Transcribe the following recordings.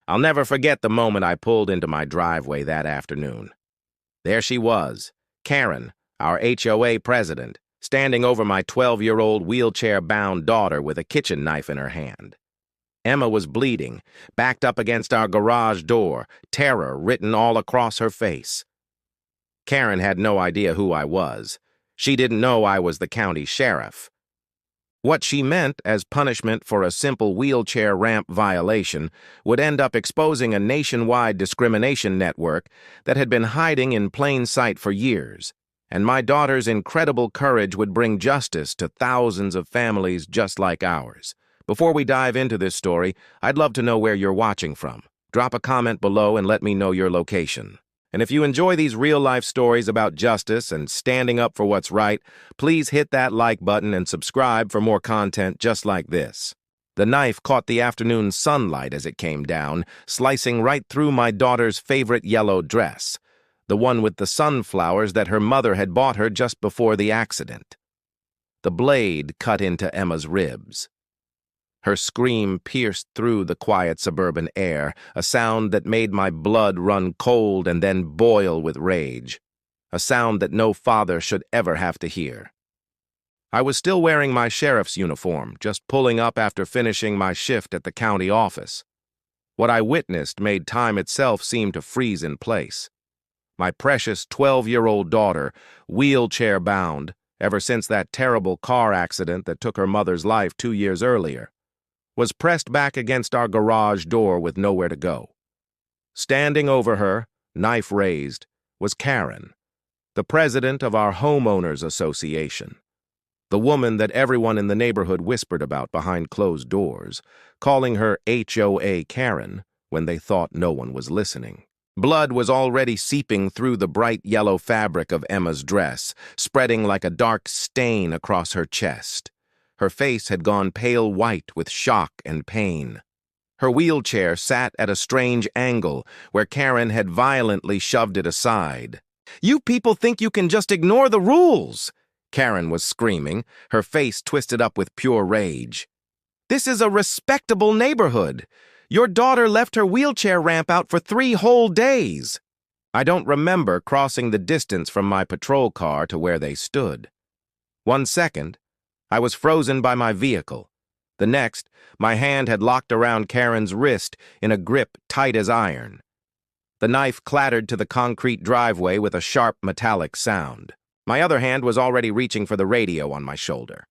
I'll never forget the moment I pulled into my driveway that afternoon. There she was, Karen, our HOA president, standing over my 12-year-old wheelchair-bound daughter with a kitchen knife in her hand. Emma was bleeding, backed up against our garage door, terror written all across her face. Karen had no idea who I was. She didn't know I was the county sheriff. What she meant as punishment for a simple wheelchair ramp violation would end up exposing a nationwide discrimination network that had been hiding in plain sight for years, and my daughter's incredible courage would bring justice to thousands of families just like ours. Before we dive into this story, I'd love to know where you're watching from. Drop a comment below and let me know your location. And if you enjoy these real-life stories about justice and standing up for what's right, please hit that like button and subscribe for more content just like this. The knife caught the afternoon sunlight as it came down, slicing right through my daughter's favorite yellow dress, the one with the sunflowers that her mother had bought her just before the accident. The blade cut into Emma's ribs. Her scream pierced through the quiet suburban air, a sound that made my blood run cold and then boil with rage, a sound that no father should ever have to hear. I was still wearing my sheriff's uniform, just pulling up after finishing my shift at the county office. What I witnessed made time itself seem to freeze in place. My precious 12-year-old daughter, wheelchair-bound, ever since that terrible car accident that took her mother's life 2 years earlier, was pressed back against our garage door with nowhere to go. Standing over her, knife raised, was Karen, the president of our homeowners association, the woman that everyone in the neighborhood whispered about behind closed doors, calling her HOA Karen when they thought no one was listening. Blood was already seeping through the bright yellow fabric of Emma's dress, spreading like a dark stain across her chest. Her face had gone pale white with shock and pain. Her wheelchair sat at a strange angle where Karen had violently shoved it aside. "You people think you can just ignore the rules!" Karen was screaming, her face twisted up with pure rage. "This is a respectable neighborhood. Your daughter left her wheelchair ramp out for 3 whole days." I don't remember crossing the distance from my patrol car to where they stood. 1 second, I was frozen by my vehicle. The next, my hand had locked around Karen's wrist in a grip tight as iron. The knife clattered to the concrete driveway with a sharp metallic sound. My other hand was already reaching for the radio on my shoulder.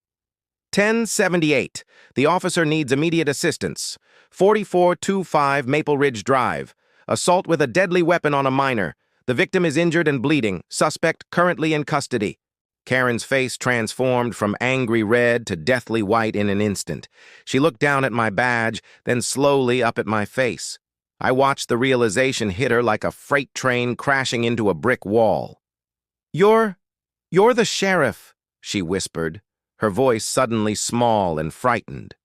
1078. The officer needs immediate assistance. 4425 Maple Ridge Drive. Assault with a deadly weapon on a minor. The victim is injured and bleeding. Suspect currently in custody. Karen's face transformed from angry red to deathly white in an instant. She looked down at my badge, then slowly up at my face. I watched the realization hit her like a freight train crashing into a brick wall. You're the sheriff," she whispered, her voice suddenly small and frightened.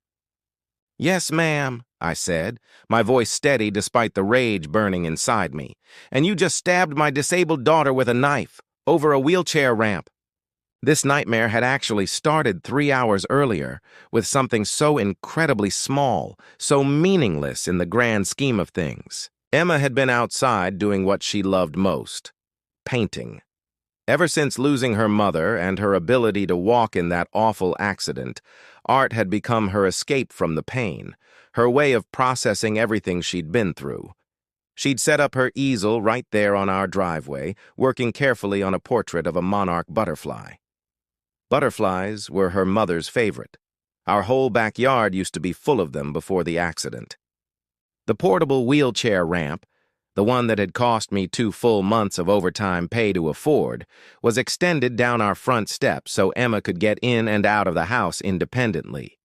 "Yes, ma'am," I said, my voice steady despite the rage burning inside me. "And you just stabbed my disabled daughter with a knife, over a wheelchair ramp." This nightmare had actually started 3 hours earlier, with something so incredibly small, so meaningless in the grand scheme of things. Emma had been outside doing what she loved most, painting. Ever since losing her mother and her ability to walk in that awful accident, art had become her escape from the pain, her way of processing everything she'd been through. She'd set up her easel right there on our driveway, working carefully on a portrait of a monarch butterfly. Butterflies were her mother's favorite. Our whole backyard used to be full of them before the accident. The portable wheelchair ramp, the one that had cost me 2 full months of overtime pay to afford, was extended down our front steps so Emma could get in and out of the house independently.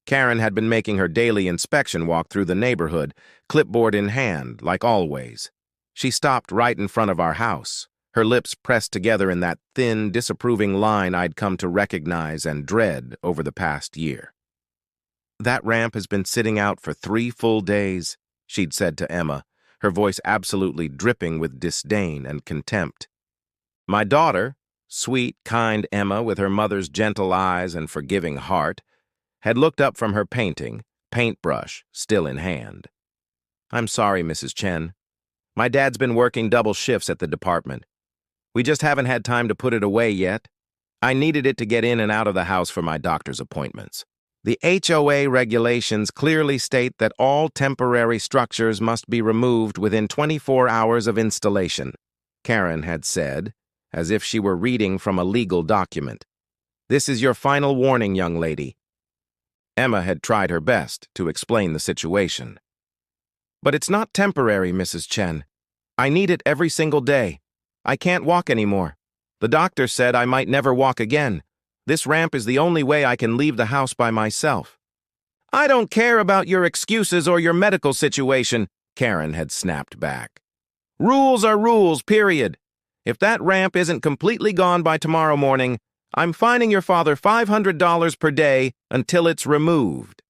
Karen had been making her daily inspection walk through the neighborhood, clipboard in hand, like always. She stopped right in front of our house, her lips pressed together in that thin, disapproving line I'd come to recognize and dread over the past year. "That ramp has been sitting out for 3 full days," she'd said to Emma, her voice absolutely dripping with disdain and contempt. My daughter, sweet, kind Emma with her mother's gentle eyes and forgiving heart, had looked up from her painting, paintbrush still in hand. I'm sorry, Mrs. Chen. My dad's been working double shifts at the department. We just haven't had time to put it away yet. I needed it to get in and out of the house for my doctor's appointments. The HOA regulations clearly state that all temporary structures must be removed within 24 hours of installation, Karen had said, as if she were reading from a legal document. This is your final warning, young lady. Emma had tried her best to explain the situation. But it's not temporary, Mrs. Chen. I need it every single day. I can't walk anymore. The doctor said I might never walk again. This ramp is the only way I can leave the house by myself. I don't care about your excuses or your medical situation, Karen had snapped back. Rules are rules, period. If that ramp isn't completely gone by tomorrow morning, I'm fining your father $500 per day until it's removed.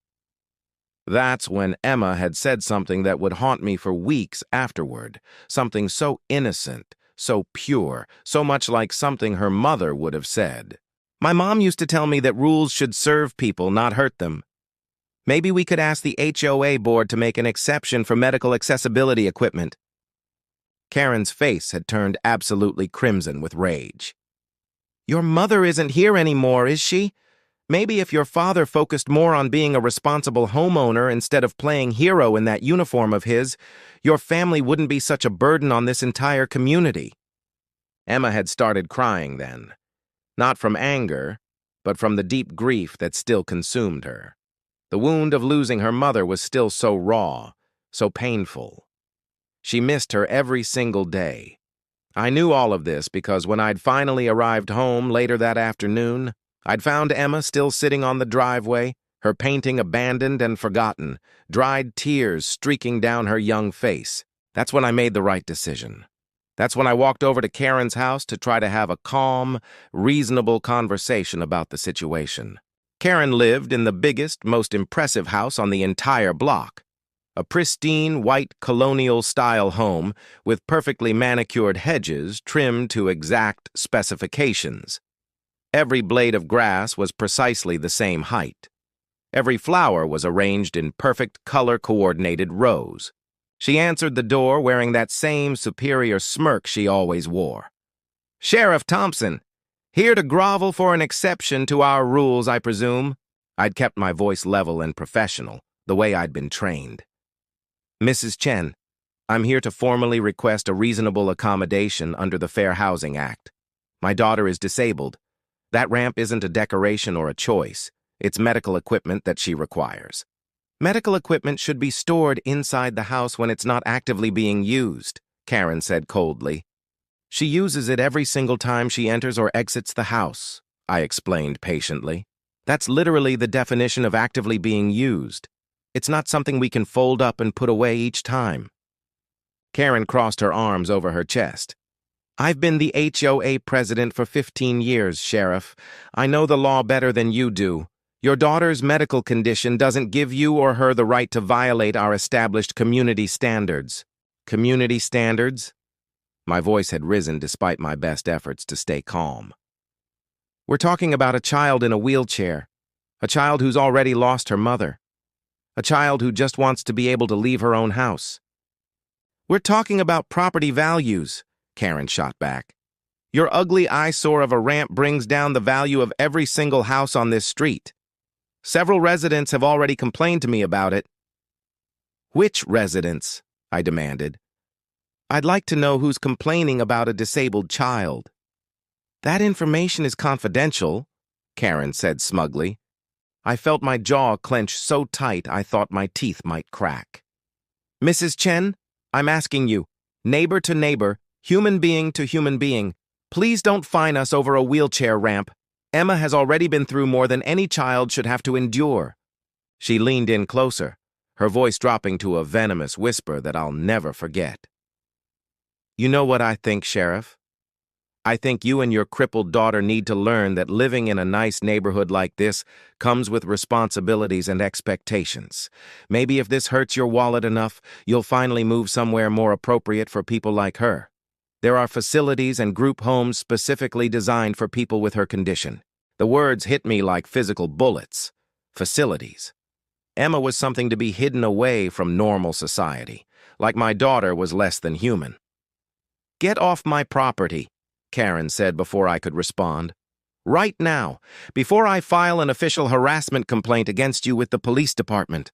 That's when Emma had said something that would haunt me for weeks afterward, something so innocent, so pure, so much like something her mother would have said. My mom used to tell me that rules should serve people, not hurt them. Maybe we could ask the HOA board to make an exception for medical accessibility equipment. Karen's face had turned absolutely crimson with rage. Your mother isn't here anymore, is she? Maybe if your father focused more on being a responsible homeowner instead of playing hero in that uniform of his, your family wouldn't be such a burden on this entire community. Emma had started crying then. Not from anger, but from the deep grief that still consumed her. The wound of losing her mother was still so raw, so painful. She missed her every single day. I knew all of this because when I'd finally arrived home later that afternoon, I'd found Emma still sitting on the driveway, her painting abandoned and forgotten, dried tears streaking down her young face. That's when I made the right decision. That's when I walked over to Karen's house to try to have a calm, reasonable conversation about the situation. Karen lived in the biggest, most impressive house on the entire block. A pristine, white, colonial-style home with perfectly manicured hedges trimmed to exact specifications. Every blade of grass was precisely the same height. Every flower was arranged in perfect color-coordinated rows. She answered the door wearing that same superior smirk she always wore. Sheriff Thompson, here to grovel for an exception to our rules, I presume. I'd kept my voice level and professional, the way I'd been trained. Mrs. Chen, I'm here to formally request a reasonable accommodation under the Fair Housing Act. My daughter is disabled. That ramp isn't a decoration or a choice. It's medical equipment that she requires. Medical equipment should be stored inside the house when it's not actively being used, Karen said coldly. She uses it every single time she enters or exits the house, I explained patiently. That's literally the definition of actively being used. It's not something we can fold up and put away each time. Karen crossed her arms over her chest. I've been the HOA president for 15 years, Sheriff. I know the law better than you do. Your daughter's medical condition doesn't give you or her the right to violate our established community standards. Community standards? My voice had risen despite my best efforts to stay calm. We're talking about a child in a wheelchair, a child who's already lost her mother, a child who just wants to be able to leave her own house. We're talking about property values, Karen shot back. Your ugly eyesore of a ramp brings down the value of every single house on this street. Several residents have already complained to me about it. Which residents? I demanded. I'd like to know who's complaining about a disabled child. That information is confidential, Karen said smugly. I felt my jaw clench so tight I thought my teeth might crack. Mrs. Chen, I'm asking you, neighbor to neighbor, human being to human being, please don't fine us over a wheelchair ramp. Emma has already been through more than any child should have to endure. She leaned in closer, her voice dropping to a venomous whisper that I'll never forget. You know what I think, Sheriff? I think you and your crippled daughter need to learn that living in a nice neighborhood like this comes with responsibilities and expectations. Maybe if this hurts your wallet enough, you'll finally move somewhere more appropriate for people like her. There are facilities and group homes specifically designed for people with her condition. The words hit me like physical bullets. Facilities. Emma was something to be hidden away from normal society. like my daughter was less than human. "Get off my property," Karen said before I could respond. "Right now, before I file an official harassment complaint against you with the police department."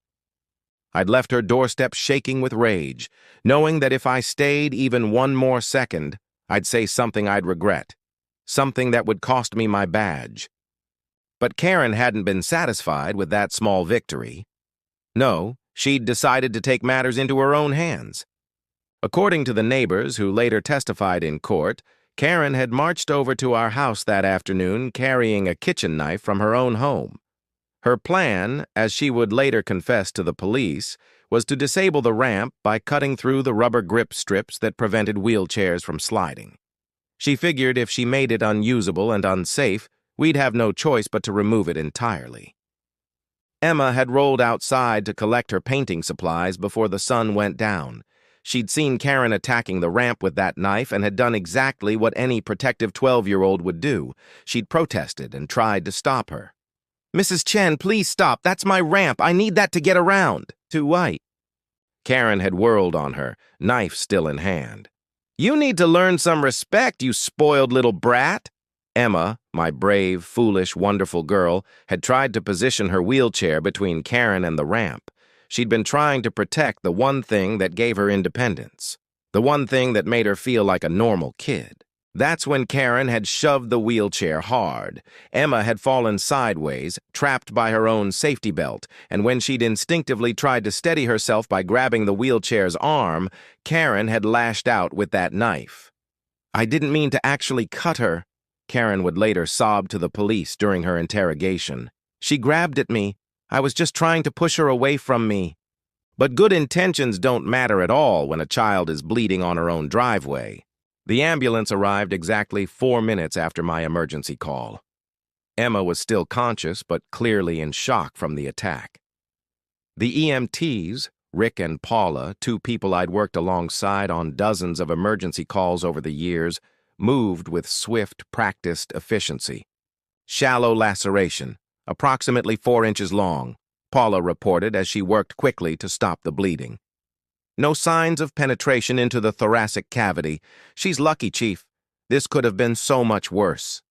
I'd left her doorstep shaking with rage, knowing that if I stayed even one more second, I'd say something I'd regret, something that would cost me my badge. But Karen hadn't been satisfied with that small victory. No, she'd decided to take matters into her own hands. According to the neighbors who later testified in court, Karen had marched over to our house that afternoon carrying a kitchen knife from her own home. Her plan, as she would later confess to the police, was to disable the ramp by cutting through the rubber grip strips that prevented wheelchairs from sliding. She figured if she made it unusable and unsafe, we'd have no choice but to remove it entirely. Emma had rolled outside to collect her painting supplies before the sun went down. She'd seen Karen attacking the ramp with that knife and had done exactly what any protective 12-year-old would do. She'd protested and tried to stop her. "Mrs. Chen, please stop. That's my ramp. I need that to get around." "Too white." Karen had whirled on her, knife still in hand. "You need to learn some respect, you spoiled little brat." Emma, my brave, foolish, wonderful girl, had tried to position her wheelchair between Karen and the ramp. She'd been trying to protect the one thing that gave her independence, the one thing that made her feel like a normal kid. That's when Karen had shoved the wheelchair hard. Emma had fallen sideways, trapped by her own safety belt, and when she'd instinctively tried to steady herself by grabbing the wheelchair's arm, Karen had lashed out with that knife. "I didn't mean to actually cut her," Karen would later sob to the police during her interrogation. "She grabbed at me. I was just trying to push her away from me." But good intentions don't matter at all when a child is bleeding on her own driveway. The ambulance arrived exactly 4 minutes after my emergency call. Emma was still conscious, but clearly in shock from the attack. The EMTs, Rick and Paula, two people I'd worked alongside on dozens of emergency calls over the years, moved with swift, practiced efficiency. "Shallow laceration, approximately 4 inches long," Paula reported as she worked quickly to stop the bleeding. "No signs of penetration into the thoracic cavity. She's lucky, Chief. This could have been so much worse."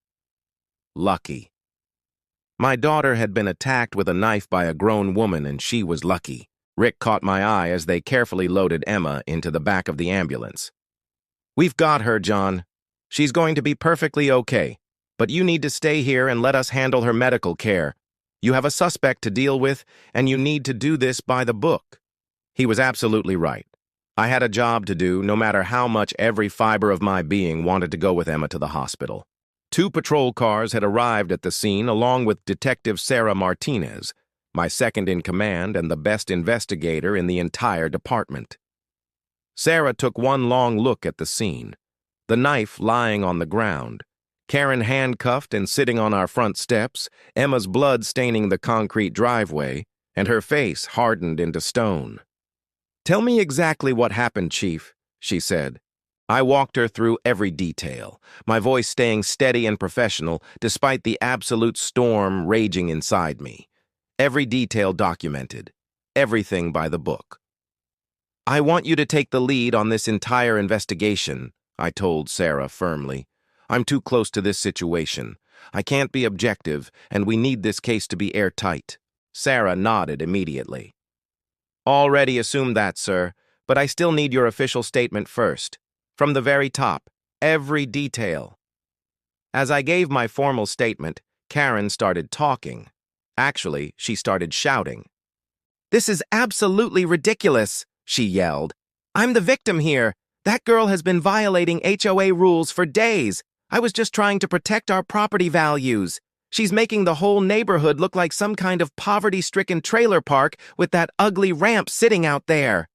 Lucky. My daughter had been attacked with a knife by a grown woman, and she was lucky. Rick caught my eye as they carefully loaded Emma into the back of the ambulance. "We've got her, John. She's going to be perfectly okay, but you need to stay here and let us handle her medical care. You have a suspect to deal with, and you need to do this by the book." He was absolutely right. I had a job to do, no matter how much every fiber of my being wanted to go with Emma to the hospital. 2 patrol cars had arrived at the scene along with Detective Sarah Martinez, my second in command and the best investigator in the entire department. Sarah took one long look at the scene, the knife lying on the ground, Karen handcuffed and sitting on our front steps, Emma's blood staining the concrete driveway, and her face hardened into stone. "Tell me exactly what happened, Chief," she said. I walked her through every detail, my voice staying steady and professional despite the absolute storm raging inside me. Every detail documented, everything by the book. "I want you to take the lead on this entire investigation," I told Sarah firmly. "I'm too close to this situation. I can't be objective, and we need this case to be airtight." Sarah nodded immediately. "Already assumed that, sir, but I still need your official statement first. From the very top, every detail." As I gave my formal statement, Karen started talking. Actually, she started shouting. "This is absolutely ridiculous," she yelled. "I'm the victim here. That girl has been violating HOA rules for days. I was just trying to protect our property values. She's making the whole neighborhood look like some kind of poverty-stricken trailer park with that ugly ramp sitting out there."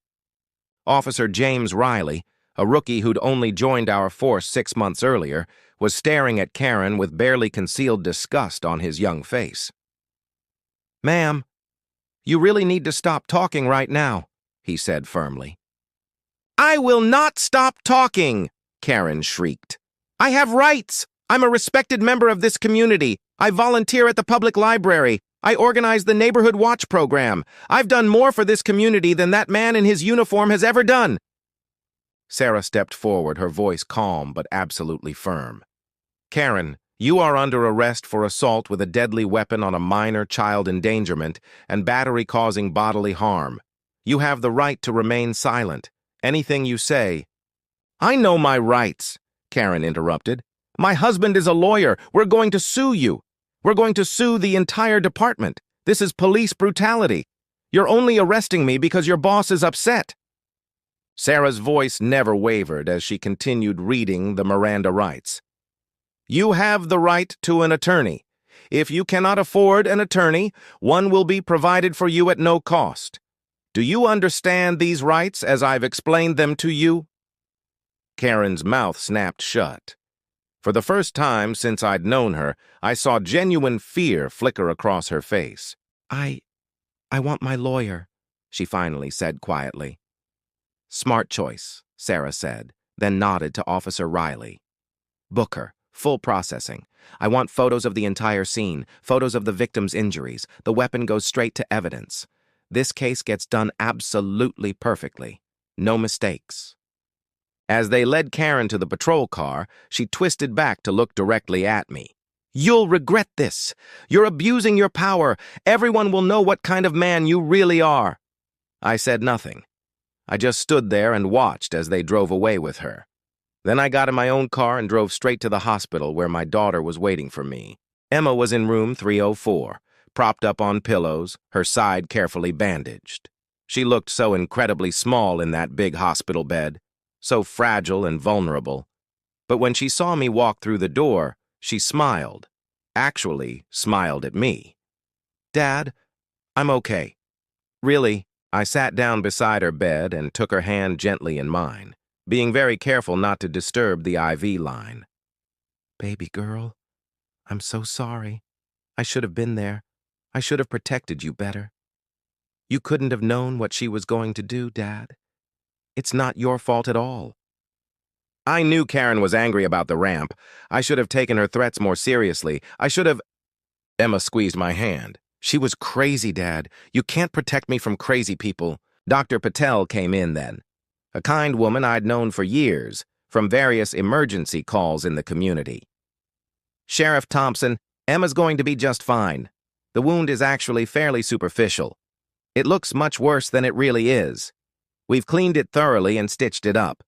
Officer James Riley, a rookie who'd only joined our force 6 months earlier, was staring at Karen with barely concealed disgust on his young face. "Ma'am, you really need to stop talking right now," he said firmly. "I will not stop talking," Karen shrieked. "I have rights. I'm a respected member of this community. I volunteer at the public library. I organized the neighborhood watch program. I've done more for this community than that man in his uniform has ever done." Sarah stepped forward, her voice calm but absolutely firm. "Karen, you are under arrest for assault with a deadly weapon on a minor, child endangerment, and battery causing bodily harm. You have the right to remain silent. Anything you say—" "I know my rights," Karen interrupted. "My husband is a lawyer. We're going to sue you. We're going to sue the entire department. This is police brutality. You're only arresting me because your boss is upset." Sarah's voice never wavered as she continued reading the Miranda rights. "You have the right to an attorney. If you cannot afford an attorney, one will be provided for you at no cost. Do you understand these rights as I've explained them to you?" Karen's mouth snapped shut. For the first time since I'd known her, I saw genuine fear flicker across her face. I want my lawyer," she finally said quietly. "Smart choice," Sarah said, then nodded to Officer Riley. "Book her. Full processing. I want photos of the entire scene, photos of the victim's injuries. The weapon goes straight to evidence. This case gets done absolutely perfectly. No mistakes." As they led Karen to the patrol car, she twisted back to look directly at me. "You'll regret this. You're abusing your power. Everyone will know what kind of man you really are." I said nothing. I just stood there and watched as they drove away with her. Then I got in my own car and drove straight to the hospital where my daughter was waiting for me. Emma was in room 304, propped up on pillows, her side carefully bandaged. She looked so incredibly small in that big hospital bed, so fragile and vulnerable. But when she saw me walk through the door, she smiled. Actually, smiled at me. "Dad, I'm okay. Really." I sat down beside her bed and took her hand gently in mine, being very careful not to disturb the IV line. "Baby girl, I'm so sorry. I should have been there. I should have protected you better. You couldn't have known what she was going to do, Dad. It's not your fault at all." I knew Karen was angry about the ramp. I should have taken her threats more seriously. I should have— Emma squeezed my hand. "She was crazy, Dad. You can't protect me from crazy people." Dr. Patel came in then. A kind woman I'd known for years, from various emergency calls in the community. "Sheriff Thompson, Emma's going to be just fine. The wound is actually fairly superficial. It looks much worse than it really is. We've cleaned it thoroughly and stitched it up.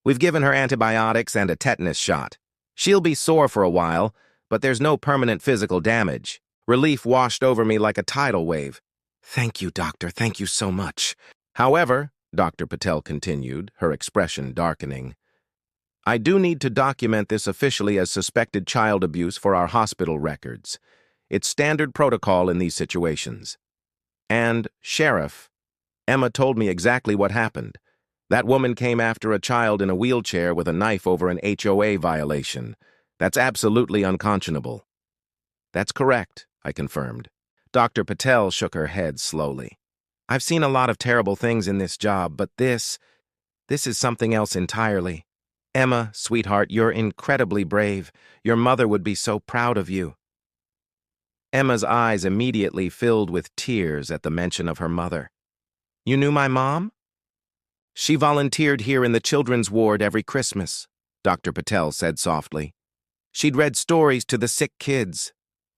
We've given her antibiotics and a tetanus shot. She'll be sore for a while, but there's no permanent physical damage." Relief washed over me like a tidal wave. "Thank you, doctor. Thank you so much." "However," Dr. Patel continued, her expression darkening, "I do need to document this officially as suspected child abuse for our hospital records. It's standard protocol in these situations. And, Sheriff, Emma told me exactly what happened. That woman came after a child in a wheelchair with a knife over an HOA violation. That's absolutely unconscionable." "That's correct," I confirmed. Dr. Patel shook her head slowly. "I've seen a lot of terrible things in this job, but this is something else entirely. Emma, sweetheart, you're incredibly brave. Your mother would be so proud of you." Emma's eyes immediately filled with tears at the mention of her mother. "You knew my mom?" "She volunteered here in the children's ward every Christmas," Dr. Patel said softly. "She'd read stories to the sick kids.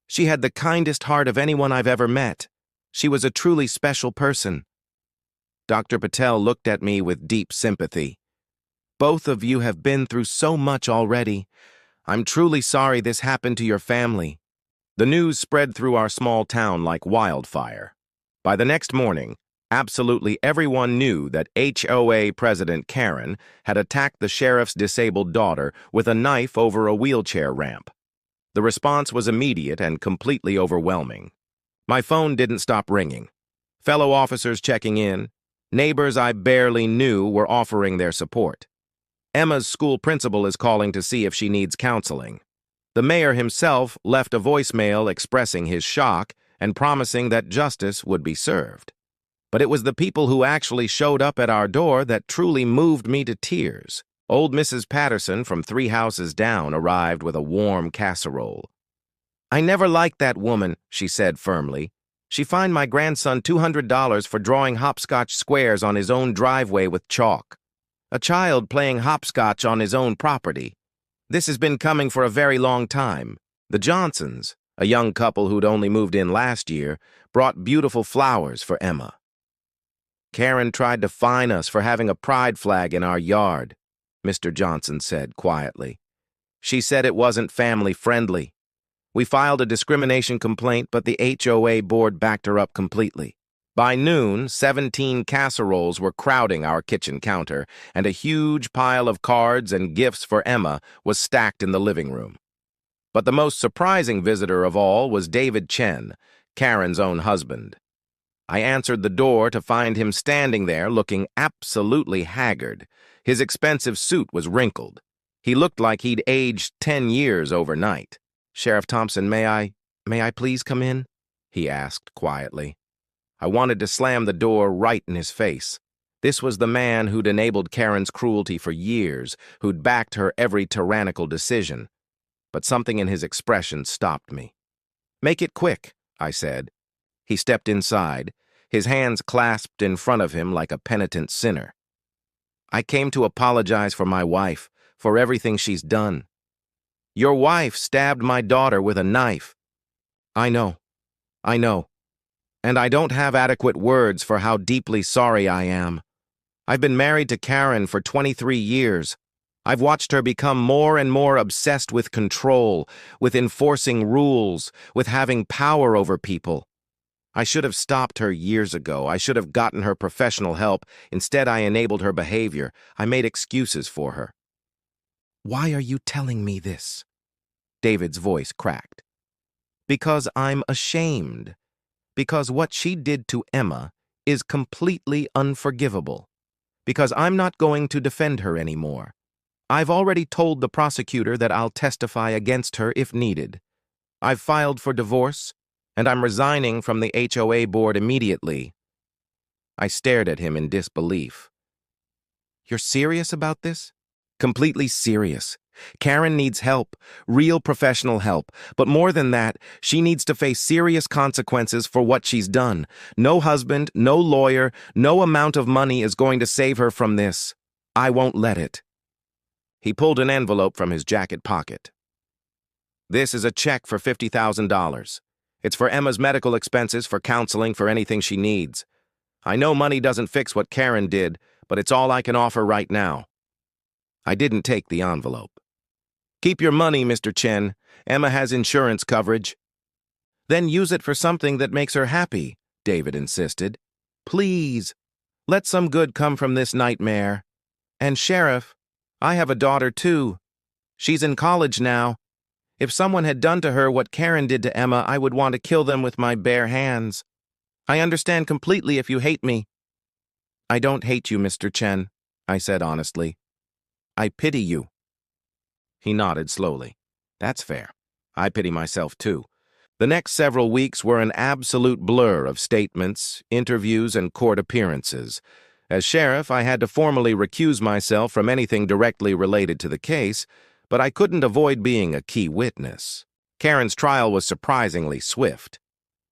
She had the kindest heart of anyone I've ever met. She was a truly special person." Dr. Patel looked at me with deep sympathy. "Both of you have been through so much already. I'm truly sorry this happened to your family." The news spread through our small town like wildfire. By the next morning, absolutely everyone knew that HOA President Karen had attacked the sheriff's disabled daughter with a knife over a wheelchair ramp. The response was immediate and completely overwhelming. My phone didn't stop ringing. Fellow officers checking in, neighbors I barely knew were offering their support. Emma's school principal is calling to see if she needs counseling. The mayor himself left a voicemail expressing his shock and promising that justice would be served. But it was the people who actually showed up at our door that truly moved me to tears. Old Mrs. Patterson from 3 houses down arrived with a warm casserole. "I never liked that woman," she said firmly. She fined my grandson $200 for drawing hopscotch squares on his own driveway with chalk. A child playing hopscotch on his own property. This has been coming for a very long time. The Johnsons, a young couple who'd only moved in last year, brought beautiful flowers for Emma. Karen tried to fine us for having a pride flag in our yard, Mr. Johnson said quietly. She said it wasn't family-friendly. We filed a discrimination complaint, but the HOA board backed her up completely. By noon, 17 casseroles were crowding our kitchen counter, and a huge pile of cards and gifts for Emma was stacked in the living room. But the most surprising visitor of all was David Chen, Karen's own husband. I answered the door to find him standing there looking absolutely haggard. His expensive suit was wrinkled. He looked like he'd aged 10 years overnight. "Sheriff Thompson, may I please come in?" he asked quietly. I wanted to slam the door right in his face. This was the man who'd enabled Karen's cruelty for years, who'd backed her every tyrannical decision. But something in his expression stopped me. "Make it quick," I said. He stepped inside, his hands clasped in front of him like a penitent sinner. "I came to apologize for my wife, for everything she's done. Your wife stabbed my daughter with a knife." I know. And I don't have adequate words for how deeply sorry I am. I've been married to Karen for 23 years. I've watched her become more and more obsessed with control, with enforcing rules, with having power over people. I should have stopped her years ago. I should have gotten her professional help. Instead, I enabled her behavior. I made excuses for her. "Why are you telling me this?" David's voice cracked. "Because I'm ashamed. Because what she did to Emma is completely unforgivable. Because I'm not going to defend her anymore. I've already told the prosecutor that I'll testify against her if needed. I've filed for divorce, and I'm resigning from the HOA board immediately." I stared at him in disbelief. "You're serious about this?" "Completely serious. Karen needs help, real professional help. But more than that, she needs to face serious consequences for what she's done. No husband, no lawyer, no amount of money is going to save her from this. I won't let it." He pulled an envelope from his jacket pocket. "This is a check for $50,000. It's for Emma's medical expenses, for counseling, for anything she needs. I know money doesn't fix what Karen did, but it's all I can offer right now." I didn't take the envelope. "Keep your money, Mr. Chen. Emma has insurance coverage." "Then use it for something that makes her happy," David insisted. "Please, let some good come from this nightmare. And Sheriff, I have a daughter too. She's in college now. If someone had done to her what Karen did to Emma, I would want to kill them with my bare hands. I understand completely if you hate me." "I don't hate you, Mr. Chen," I said honestly. "I pity you." He nodded slowly. "That's fair. I pity myself too." The next several weeks were an absolute blur of statements, interviews, and court appearances. As sheriff, I had to formally recuse myself from anything directly related to the case, but I couldn't avoid being a key witness. Karen's trial was surprisingly swift.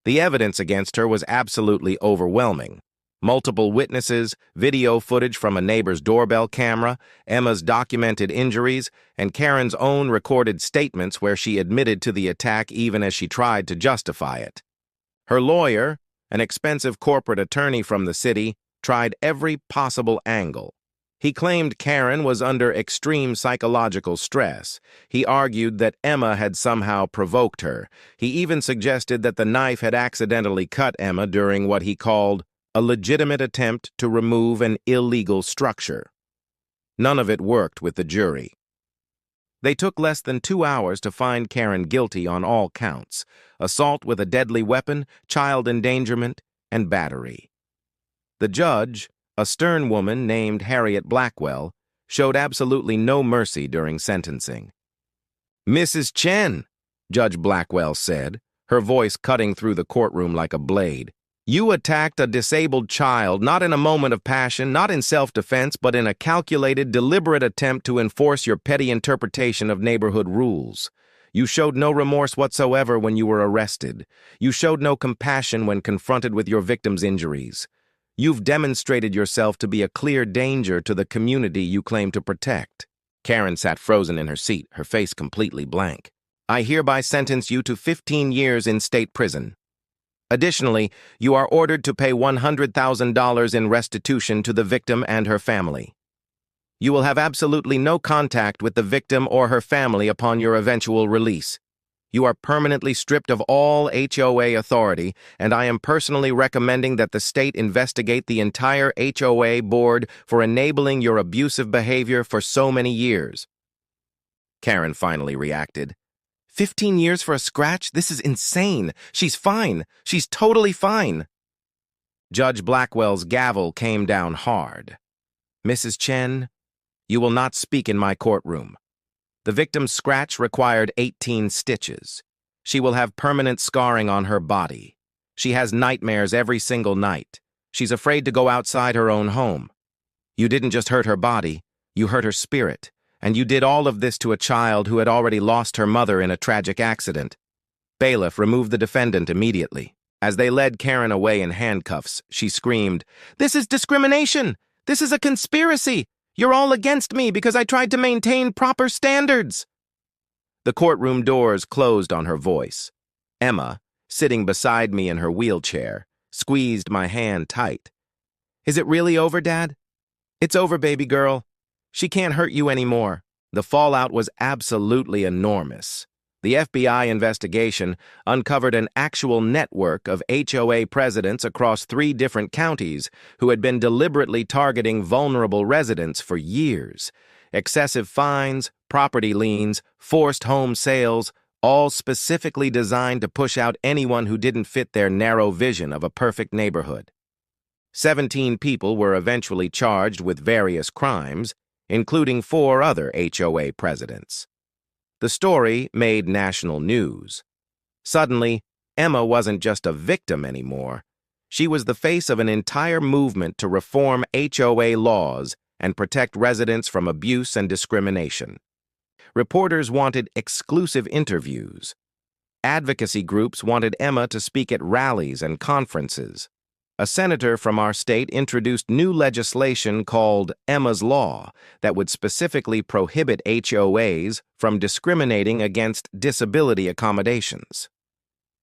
The evidence against her was absolutely overwhelming. Multiple witnesses, video footage from a neighbor's doorbell camera, Emma's documented injuries, and Karen's own recorded statements where she admitted to the attack even as she tried to justify it. Her lawyer, an expensive corporate attorney from the city, tried every possible angle. He claimed Karen was under extreme psychological stress. He argued that Emma had somehow provoked her. He even suggested that the knife had accidentally cut Emma during what he called a legitimate attempt to remove an illegal structure. None of it worked with the jury. They took less than 2 hours to find Karen guilty on all counts: assault with a deadly weapon, child endangerment, and battery. The judge, a stern woman named Harriet Blackwell, showed absolutely no mercy during sentencing. "Mrs. Chen," Judge Blackwell said, her voice cutting through the courtroom like a blade, "you attacked a disabled child, not in a moment of passion, not in self-defense, but in a calculated, deliberate attempt to enforce your petty interpretation of neighborhood rules. You showed no remorse whatsoever when you were arrested. You showed no compassion when confronted with your victim's injuries. You've demonstrated yourself to be a clear danger to the community you claim to protect. Karen sat frozen in her seat, her face completely blank. I hereby sentence you to 15 years in state prison. Additionally, you are ordered to pay $100,000 in restitution to the victim and her family. You will have absolutely no contact with the victim or her family upon your eventual release. You are permanently stripped of all HOA authority, and I am personally recommending that the state investigate the entire HOA board for enabling your abusive behavior for so many years. Karen finally reacted. 15 years for a scratch? This is insane. She's fine. She's totally fine. Judge Blackwell's gavel came down hard. Mrs. Chen, you will not speak in my courtroom. The victim's scratch required 18 stitches. She will have permanent scarring on her body. She has nightmares every single night. She's afraid to go outside her own home. You didn't just hurt her body, you hurt her spirit, and you did all of this to a child who had already lost her mother in a tragic accident. Bailiff removed the defendant immediately. As they led Karen away in handcuffs, she screamed, "This is discrimination! This is a conspiracy! You're all against me because I tried to maintain proper standards!" The courtroom doors closed on her voice. Emma, sitting beside me in her wheelchair, squeezed my hand tight. "Is it really over, Dad?" "It's over, baby girl. She can't hurt you anymore." The fallout was absolutely enormous. The FBI investigation uncovered an actual network of HOA presidents across 3 different counties who had been deliberately targeting vulnerable residents for years. Excessive fines, property liens, forced home sales, all specifically designed to push out anyone who didn't fit their narrow vision of a perfect neighborhood. 17 people were eventually charged with various crimes, including 4 other HOA presidents. The story made national news. Suddenly, Emma wasn't just a victim anymore. She was the face of an entire movement to reform HOA laws and protect residents from abuse and discrimination. Reporters wanted exclusive interviews. Advocacy groups wanted Emma to speak at rallies and conferences. A senator from our state introduced new legislation called Emma's Law that would specifically prohibit HOAs from discriminating against disability accommodations.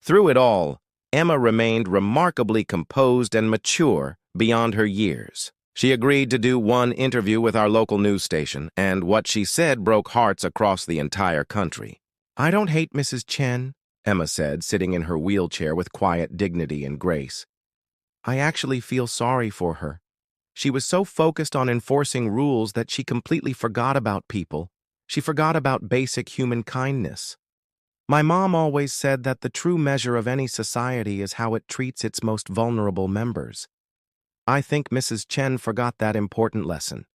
Through it all, Emma remained remarkably composed and mature beyond her years. She agreed to do one interview with our local news station, and what she said broke hearts across the entire country. "I don't hate Mrs. Chen," Emma said, sitting in her wheelchair with quiet dignity and grace. "I actually feel sorry for her. She was so focused on enforcing rules that she completely forgot about people. She forgot about basic human kindness. My mom always said that the true measure of any society is how it treats its most vulnerable members. I think Mrs. Chen forgot that important lesson.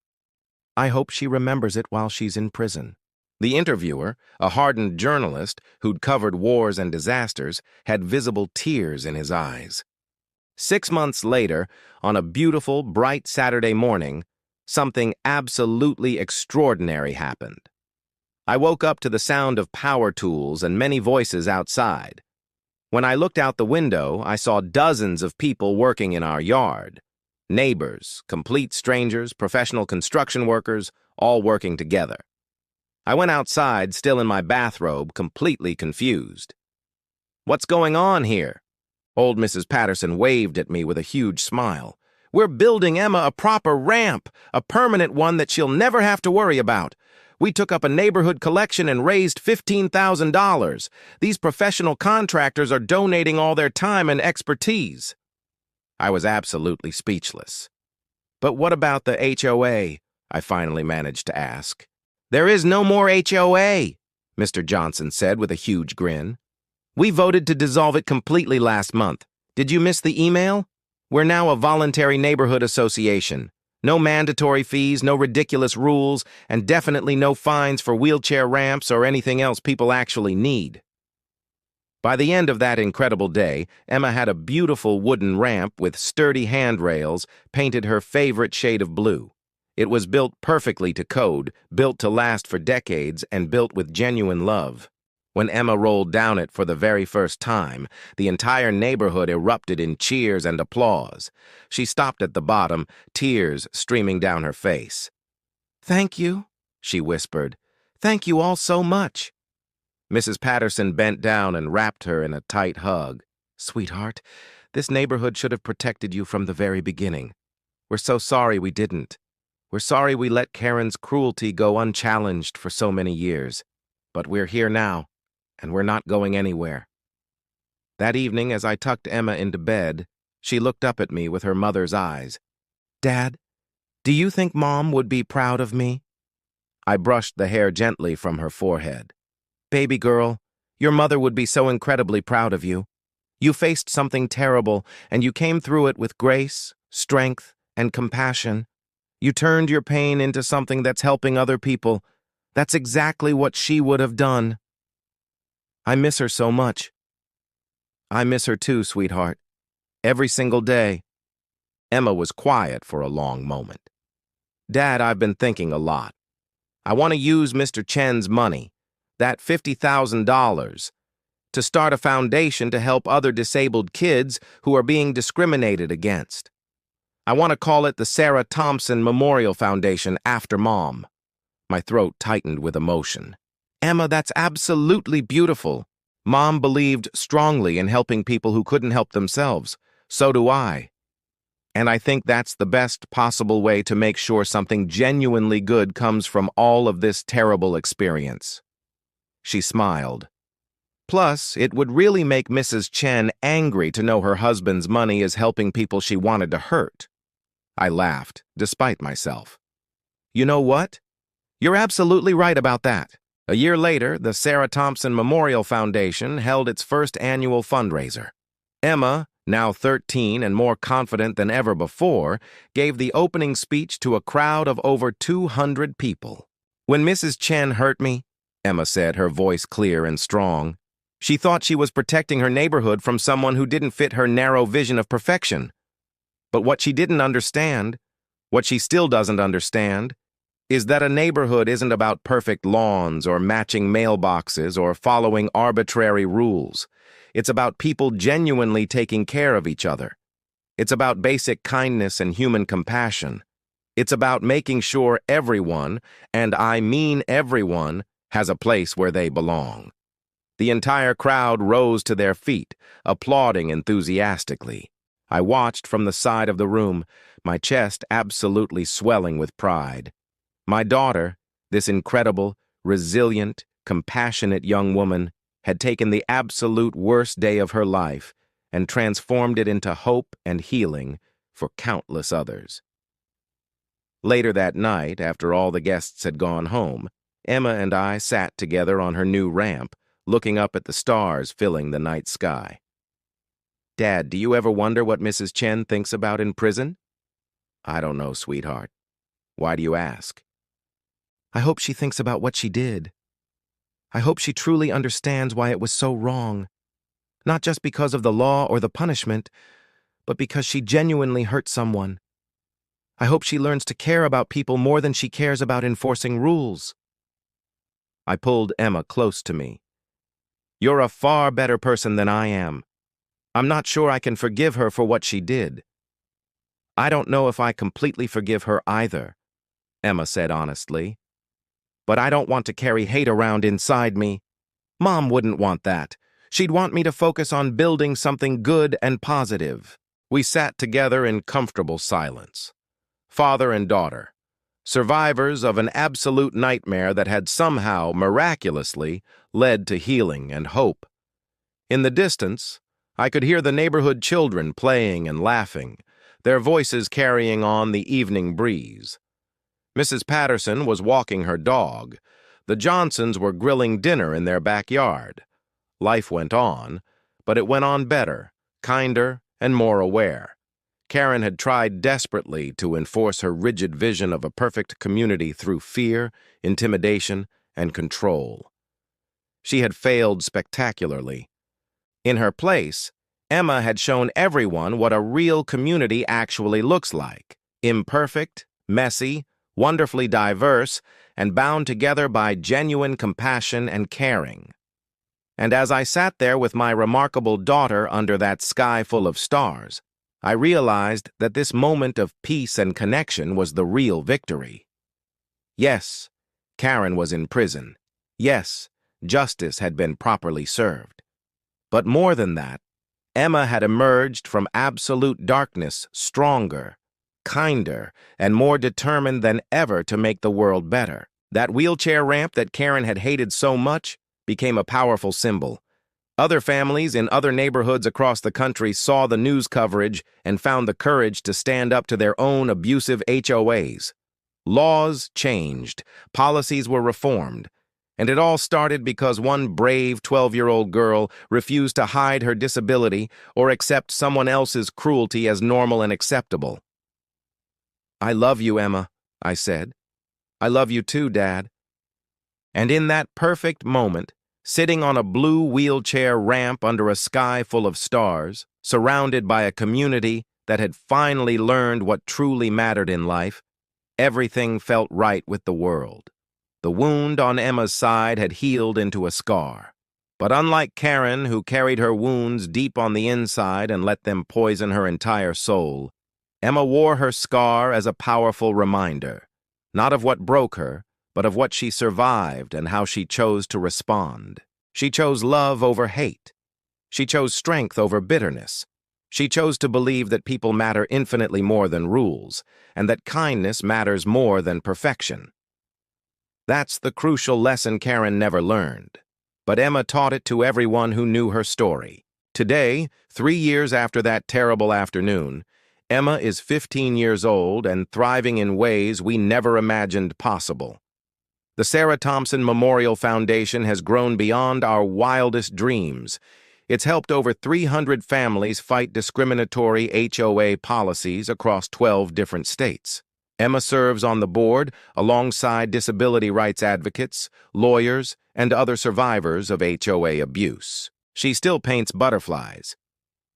I hope she remembers it while she's in prison." The interviewer, a hardened journalist who'd covered wars and disasters, had visible tears in his eyes. 6 months later, on a beautiful, bright Saturday morning, something absolutely extraordinary happened. I woke up to the sound of power tools and many voices outside. When I looked out the window, I saw dozens of people working in our yard. Neighbors, complete strangers, professional construction workers, all working together. I went outside, still in my bathrobe, completely confused. "What's going on here?" Old Mrs. Patterson waved at me with a huge smile. "We're building Emma a proper ramp, a permanent one that she'll never have to worry about. We took up a neighborhood collection and raised $15,000. These professional contractors are donating all their time and expertise." I was absolutely speechless. "But what about the HOA?" I finally managed to ask. "There is no more HOA," Mr. Johnson said with a huge grin. "We voted to dissolve it completely last month. Did you miss the email? We're now a voluntary neighborhood association. No mandatory fees, no ridiculous rules, and definitely no fines for wheelchair ramps or anything else people actually need." By the end of that incredible day, Emma had a beautiful wooden ramp with sturdy handrails painted her favorite shade of blue. It was built perfectly to code, built to last for decades, and built with genuine love. When Emma rolled down it for the very first time, the entire neighborhood erupted in cheers and applause. She stopped at the bottom, tears streaming down her face. "Thank you," she whispered. "Thank you all so much." Mrs. Patterson bent down and wrapped her in a tight hug. "Sweetheart, this neighborhood should have protected you from the very beginning. We're so sorry we didn't. We're sorry we let Karen's cruelty go unchallenged for so many years. But we're here now, and we're not going anywhere." That evening, as I tucked Emma into bed, she looked up at me with her mother's eyes. "Dad, do you think Mom would be proud of me?" I brushed the hair gently from her forehead. "Baby girl, your mother would be so incredibly proud of you. You faced something terrible, and you came through it with grace, strength, and compassion. You turned your pain into something that's helping other people. That's exactly what she would have done." "I miss her so much." "I miss her too, sweetheart. Every single day." Emma was quiet for a long moment. "Dad, I've been thinking a lot. I want to use Mr. Chen's money, that $50,000, to start a foundation to help other disabled kids who are being discriminated against. I want to call it the Sarah Thompson Memorial Foundation after Mom." My throat tightened with emotion. "Emma, that's absolutely beautiful. Mom believed strongly in helping people who couldn't help themselves. So do I. And I think that's the best possible way to make sure something genuinely good comes from all of this terrible experience." She smiled. "Plus, it would really make Mrs. Chen angry to know her husband's money is helping people she wanted to hurt." I laughed, despite myself. "You know what? You're absolutely right about that." A year later, the Sarah Thompson Memorial Foundation held its first annual fundraiser. Emma, now 13 and more confident than ever before, gave the opening speech to a crowd of over 200 people. "When Mrs. Chen hurt me," Emma said, her voice clear and strong, "she thought she was protecting her neighborhood from someone who didn't fit her narrow vision of perfection. But what she didn't understand, what she still doesn't understand, is that a neighborhood isn't about perfect lawns or matching mailboxes or following arbitrary rules. It's about people genuinely taking care of each other. It's about basic kindness and human compassion. It's about making sure everyone, and I mean everyone, has a place where they belong." The entire crowd rose to their feet, applauding enthusiastically. I watched from the side of the room, my chest absolutely swelling with pride. My daughter, this incredible, resilient, compassionate young woman, had taken the absolute worst day of her life and transformed it into hope and healing for countless others. Later that night, after all the guests had gone home, Emma and I sat together on her new ramp, looking up at the stars filling the night sky. "Dad, do you ever wonder what Mrs. Chen thinks about in prison?" "I don't know, sweetheart. Why do you ask?" "I hope she thinks about what she did. I hope she truly understands why it was so wrong. Not just because of the law or the punishment, but because she genuinely hurt someone. I hope she learns to care about people more than she cares about enforcing rules." I pulled Emma close to me. "You're a far better person than I am. I'm not sure I can forgive her for what she did." "I don't know if I completely forgive her either," Emma said honestly. "But I don't want to carry hate around inside me. Mom wouldn't want that. She'd want me to focus on building something good and positive." We sat together in comfortable silence. Father and daughter, survivors of an absolute nightmare that had somehow, miraculously, led to healing and hope. In the distance, I could hear the neighborhood children playing and laughing, their voices carrying on the evening breeze. Mrs. Patterson was walking her dog. The Johnsons were grilling dinner in their backyard. Life went on, but it went on better, kinder, and more aware. Karen had tried desperately to enforce her rigid vision of a perfect community through fear, intimidation, and control. She had failed spectacularly. In her place, Emma had shown everyone what a real community actually looks like: imperfect, messy, wonderfully diverse, and bound together by genuine compassion and caring. And as I sat there with my remarkable daughter under that sky full of stars, I realized that this moment of peace and connection was the real victory. Yes, Karen was in prison. Yes, justice had been properly served. But more than that, Emma had emerged from absolute darkness stronger, kinder, and more determined than ever to make the world better. That wheelchair ramp that Karen had hated so much became a powerful symbol. Other families in other neighborhoods across the country saw the news coverage and found the courage to stand up to their own abusive HOAs. Laws changed, policies were reformed, and it all started because one brave 12-year-old girl refused to hide her disability or accept someone else's cruelty as normal and acceptable. "I love you, Emma," I said. "I love you too, Dad." And in that perfect moment, sitting on a blue wheelchair ramp under a sky full of stars, surrounded by a community that had finally learned what truly mattered in life, everything felt right with the world. The wound on Emma's side had healed into a scar. But unlike Karen, who carried her wounds deep on the inside and let them poison her entire soul, Emma wore her scar as a powerful reminder, not of what broke her, but of what she survived and how she chose to respond. She chose love over hate. She chose strength over bitterness. She chose to believe that people matter infinitely more than rules, and that kindness matters more than perfection. That's the crucial lesson Karen never learned. But Emma taught it to everyone who knew her story. Today, 3 years after that terrible afternoon, Emma is 15 years old and thriving in ways we never imagined possible. The Sarah Thompson Memorial Foundation has grown beyond our wildest dreams. It's helped over 300 families fight discriminatory HOA policies across 12 different states. Emma serves on the board alongside disability rights advocates, lawyers, and other survivors of HOA abuse. She still paints butterflies.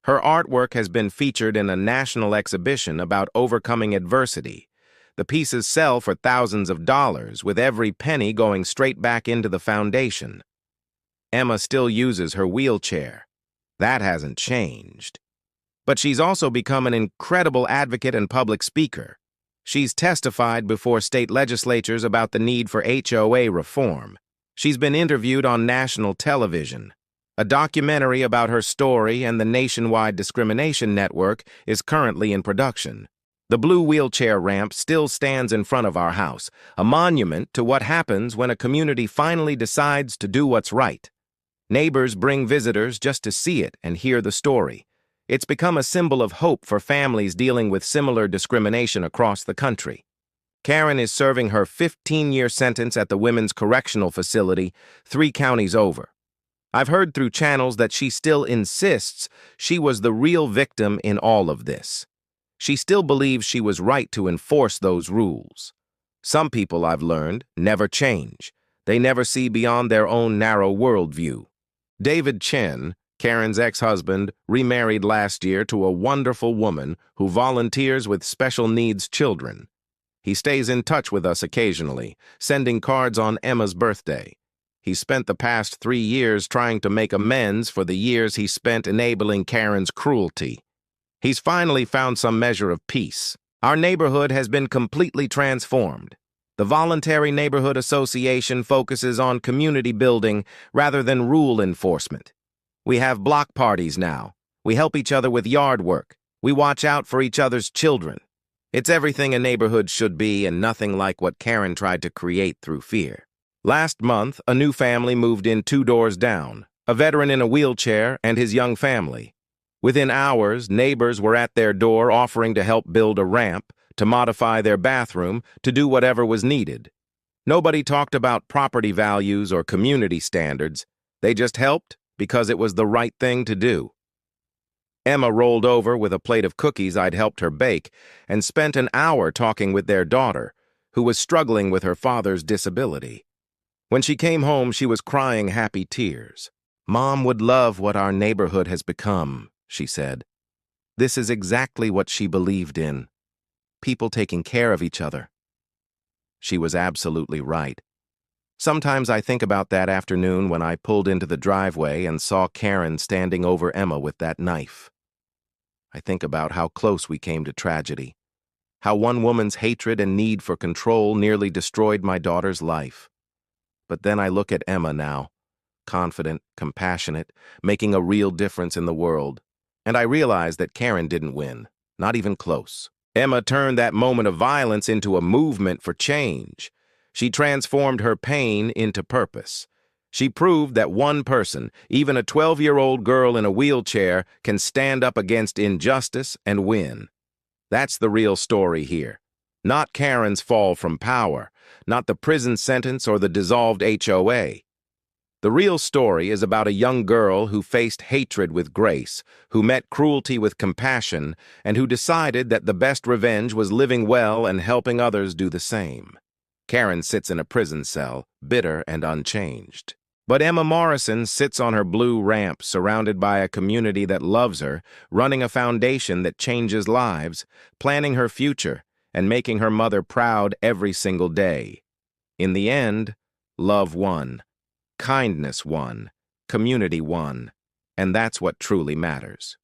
Her artwork has been featured in a national exhibition about overcoming adversity. The pieces sell for thousands of dollars, with every penny going straight back into the foundation. Emma still uses her wheelchair. That hasn't changed. But she's also become an incredible advocate and public speaker. She's testified before state legislatures about the need for HOA reform. She's been interviewed on national television. A documentary about her story and the nationwide discrimination network is currently in production. The blue wheelchair ramp still stands in front of our house, a monument to what happens when a community finally decides to do what's right. Neighbors bring visitors just to see it and hear the story. It's become a symbol of hope for families dealing with similar discrimination across the country. Karen is serving her 15-year sentence at the Women's Correctional Facility, 3 counties over. I've heard through channels that she still insists she was the real victim in all of this. She still believes she was right to enforce those rules. Some people, I've learned, never change. They never see beyond their own narrow worldview. David Chen, Karen's ex-husband, remarried last year to a wonderful woman who volunteers with special needs children. He stays in touch with us occasionally, sending cards on Emma's birthday. He spent the past 3 years trying to make amends for the years he spent enabling Karen's cruelty. He's finally found some measure of peace. Our neighborhood has been completely transformed. The Voluntary Neighborhood Association focuses on community building rather than rule enforcement. We have block parties now. We help each other with yard work. We watch out for each other's children. It's everything a neighborhood should be and nothing like what Karen tried to create through fear. Last month, a new family moved in 2 doors down, a veteran in a wheelchair and his young family. Within hours, neighbors were at their door offering to help build a ramp, to modify their bathroom, to do whatever was needed. Nobody talked about property values or community standards. They just helped because it was the right thing to do. Emma rolled over with a plate of cookies I'd helped her bake and spent an hour talking with their daughter, who was struggling with her father's disability. When she came home, she was crying happy tears. "Mom would love what our neighborhood has become," she said. "This is exactly what she believed in. People taking care of each other." She was absolutely right. Sometimes I think about that afternoon when I pulled into the driveway and saw Karen standing over Emma with that knife. I think about how close we came to tragedy, how one woman's hatred and need for control nearly destroyed my daughter's life. But then I look at Emma now, confident, compassionate, making a real difference in the world, and I realize that Karen didn't win, not even close. Emma turned that moment of violence into a movement for change. She transformed her pain into purpose. She proved that one person, even a 12-year-old girl in a wheelchair, can stand up against injustice and win. That's the real story here. Not Karen's fall from power, not the prison sentence or the dissolved HOA. The real story is about a young girl who faced hatred with grace, who met cruelty with compassion, and who decided that the best revenge was living well and helping others do the same. Karen sits in a prison cell, bitter and unchanged. But Emma Morrison sits on her blue ramp, surrounded by a community that loves her, running a foundation that changes lives, planning her future, and making her mother proud every single day. In the end, love won. Kindness won, community won, and that's what truly matters.